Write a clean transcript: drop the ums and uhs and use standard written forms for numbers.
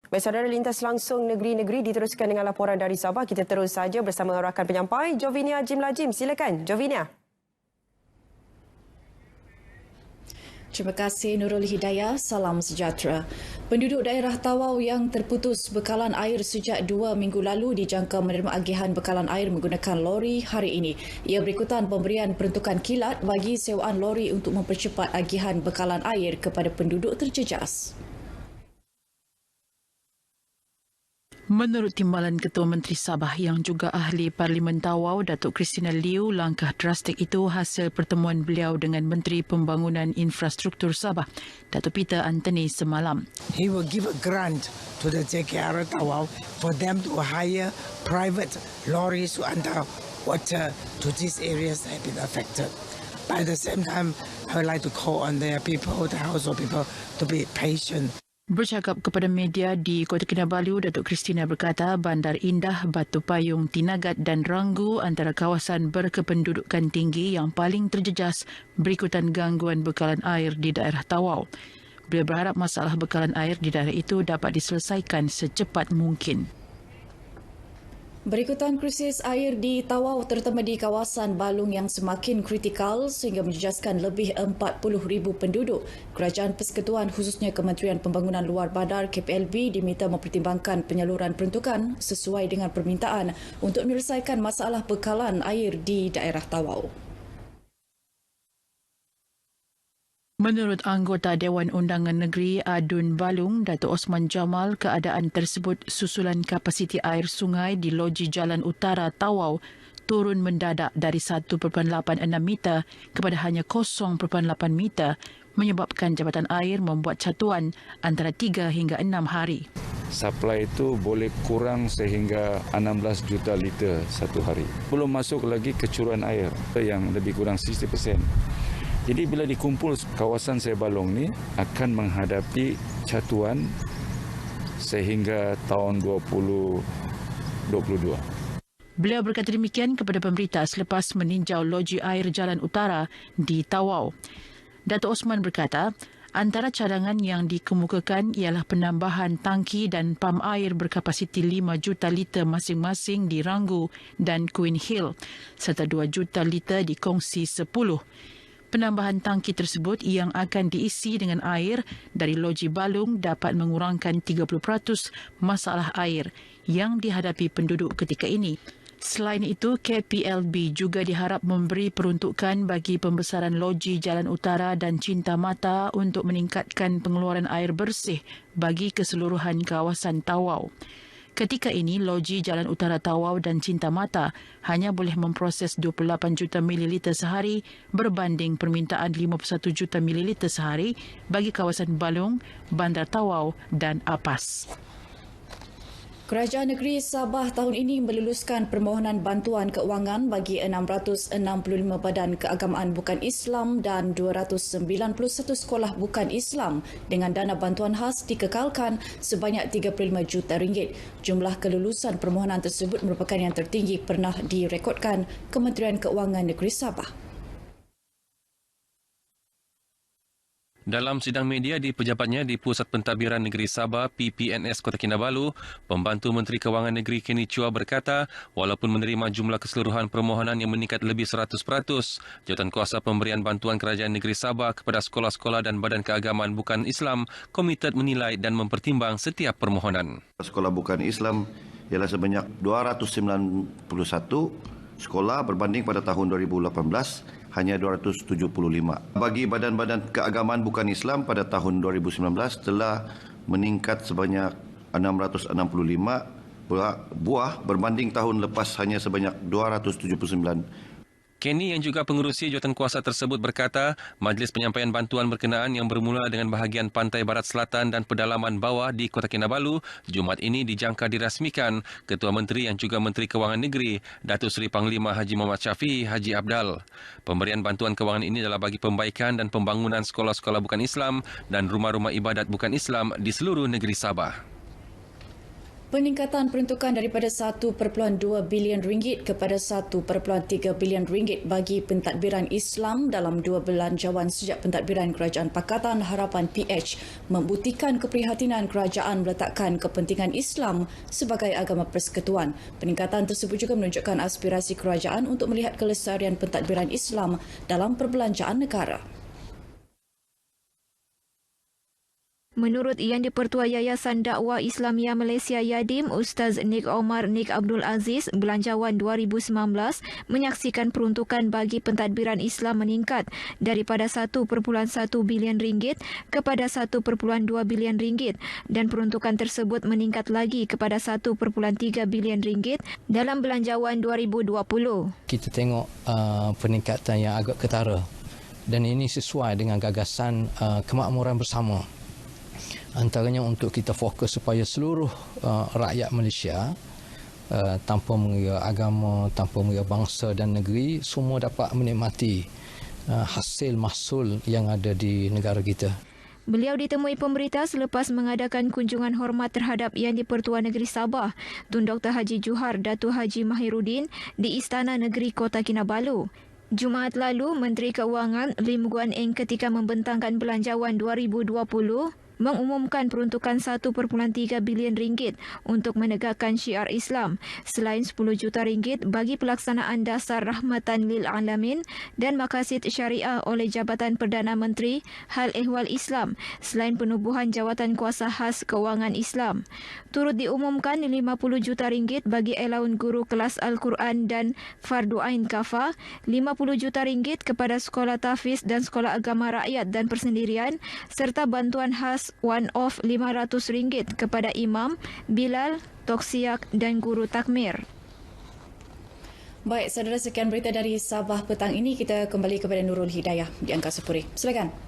Baik, saudara, lintas langsung negeri-negeri diteruskan dengan laporan dari Sabah. Kita terus saja bersama rakan penyampai Jovinia Jim Lajim. Silakan, Jovinia. Terima kasih Nurul Hidayah. Salam sejahtera. Penduduk daerah Tawau yang terputus bekalan air sejak 2 minggu lalu dijangka menerima agihan bekalan air menggunakan lori hari ini. Ia berikutan pemberian peruntukan kilat bagi sewaan lori untuk mempercepat agihan bekalan air kepada penduduk terjejas. Menurut Timbalan Ketua Menteri Sabah yang juga ahli Parlimen Tawau, Datuk Christina Liu, langkah drastik itu hasil pertemuan beliau dengan Menteri Pembangunan Infrastruktur Sabah, Datuk Peter Anthony semalam. He will give a grant to the JKR Tawau for them to hire private lorries to enter water to these areas that have been affected. But at the same time, I would like to call on their people, the household people, to be patient. Bercakap kepada media di Kota Kinabalu, Datuk Christina berkata Bandar Indah, Batu Payung, Tinagat dan Ranggu antara kawasan berkependudukan tinggi yang paling terjejas berikutan gangguan bekalan air di daerah Tawau. Beliau berharap masalah bekalan air di daerah itu dapat diselesaikan secepat mungkin. Berikutan krisis air di Tawau terutama di kawasan Balung yang semakin kritikal sehingga menjejaskan lebih 40,000 penduduk. Kerajaan Persekutuan khususnya Kementerian Pembangunan Luar Bandar KPLB diminta mempertimbangkan penyaluran peruntukan sesuai dengan permintaan untuk menyelesaikan masalah bekalan air di daerah Tawau. Menurut anggota Dewan Undangan Negeri Adun Balung, Datuk Osman Jamal, keadaan tersebut susulan kapasiti air sungai di loji Jalan Utara Tawau turun mendadak dari 1.86 meter kepada hanya 0.8 meter menyebabkan jabatan air membuat catuan antara 3 hingga 6 hari. Supply itu boleh kurang sehingga 16 juta liter satu hari. Belum masuk lagi kecuruan air yang lebih kurang 60%. Jadi bila dikumpul kawasan Sebalong ni akan menghadapi catuan sehingga tahun 2022. Beliau berkata demikian kepada pemberita selepas meninjau loji air Jalan Utara di Tawau. Datuk Osman berkata, antara cadangan yang dikemukakan ialah penambahan tangki dan pam air berkapasiti 5 juta liter masing-masing di Ranggu dan Queen Hill serta 2 juta liter di Kongsi 10. Penambahan tangki tersebut yang akan diisi dengan air dari loji Balung dapat mengurangkan 30% masalah air yang dihadapi penduduk ketika ini. Selain itu, KPLB juga diharap memberi peruntukan bagi pembesaran loji Jalan Utara dan Cinta Mata untuk meningkatkan pengeluaran air bersih bagi keseluruhan kawasan Tawau. Ketika ini, loji Jalan Utara Tawau dan Cinta Mata hanya boleh memproses 28 juta mililiter sehari berbanding permintaan 51 juta mililiter sehari bagi kawasan Balung, Bandar Tawau dan Apas. Kerajaan Negeri Sabah tahun ini meluluskan permohonan bantuan keuangan bagi 665 badan keagamaan bukan Islam dan 291 sekolah bukan Islam dengan dana bantuan khas dikekalkan sebanyak 35 juta ringgit. Jumlah kelulusan permohonan tersebut merupakan yang tertinggi pernah direkodkan Kementerian Keuangan Negeri Sabah. Dalam sidang media di pejabatnya di Pusat Pentadbiran Negeri Sabah PPNS Kota Kinabalu, Pembantu Menteri Kewangan Negeri Kenny Chua berkata, walaupun menerima jumlah keseluruhan permohonan yang meningkat lebih 100%, Jawatankuasa Pemberian Bantuan Kerajaan Negeri Sabah kepada sekolah-sekolah dan badan keagamaan bukan Islam komited menilai dan mempertimbang setiap permohonan. Sekolah bukan Islam ialah sebanyak 291 sekolah berbanding pada tahun 2018 hanya 275. Bagi badan-badan keagamaan bukan Islam pada tahun 2019 telah meningkat sebanyak 665 buah berbanding tahun lepas hanya sebanyak 279. Kenny yang juga pengerusi jawatankuasa tersebut berkata, Majlis Penyampaian Bantuan berkenaan yang bermula dengan bahagian pantai barat selatan dan pedalaman bawah di Kota Kinabalu, Jumaat ini dijangka dirasmikan Ketua Menteri yang juga Menteri Kewangan Negeri, Datuk Seri Panglima Haji Muhammad Syafiee Haji Abdal. Pemberian bantuan kewangan ini adalah bagi pembaikan dan pembangunan sekolah-sekolah bukan Islam dan rumah-rumah ibadat bukan Islam di seluruh negeri Sabah. Peningkatan peruntukan daripada 1.2 bilion ringgit kepada 1.3 bilion ringgit bagi pentadbiran Islam dalam 2 belanjawan sejak pentadbiran Kerajaan Pakatan Harapan PH membuktikan keprihatinan kerajaan meletakkan kepentingan Islam sebagai agama persekutuan. Peningkatan tersebut juga menunjukkan aspirasi kerajaan untuk melihat kelestarian pentadbiran Islam dalam perbelanjaan negara. Menurut Yang di-Pertua Yayasan Dakwah Islamiyah Malaysia Yadim, Ustaz Nik Omar Nik Abdul Aziz, belanjawan 2019 menyaksikan peruntukan bagi pentadbiran Islam meningkat daripada 1.1 bilion ringgit kepada 1.2 bilion ringgit dan peruntukan tersebut meningkat lagi kepada 1.3 bilion ringgit dalam belanjawan 2020. Kita tengok peningkatan yang agak ketara dan ini sesuai dengan gagasan kemakmuran bersama. Antaranya untuk kita fokus supaya seluruh rakyat Malaysia tanpa mengira agama, tanpa mengira bangsa dan negeri semua dapat menikmati hasil mahsul yang ada di negara kita. Beliau ditemui pemberita selepas mengadakan kunjungan hormat terhadap Yang di-Pertua Negeri Sabah, Tun Dr. Haji Johar Datuk Haji Mahiruddin di Istana Negeri Kota Kinabalu. Jumaat lalu, Menteri Keuangan Lim Guan Eng ketika membentangkan belanjawan 2020 mengumumkan peruntukan 1.3 bilion ringgit untuk menegakkan syiar Islam selain 10 juta ringgit bagi pelaksanaan dasar rahmatan lil alamin dan maqasid syariah oleh Jabatan Perdana Menteri Hal Ehwal Islam selain penubuhan jawatan kuasa khas keuangan Islam. Turut diumumkan 50 juta ringgit bagi alaun guru kelas Al-Quran dan Fardu Ain Kafa, 50 juta ringgit kepada sekolah tahfiz dan sekolah agama rakyat dan persendirian serta bantuan khas one-off RM500 kepada imam, bilal, toksiak dan guru takmir. Baik, saudara, sekian berita dari Sabah petang ini. Kita kembali kepada Nurul Hidayah di Angkasa Puri. Silakan.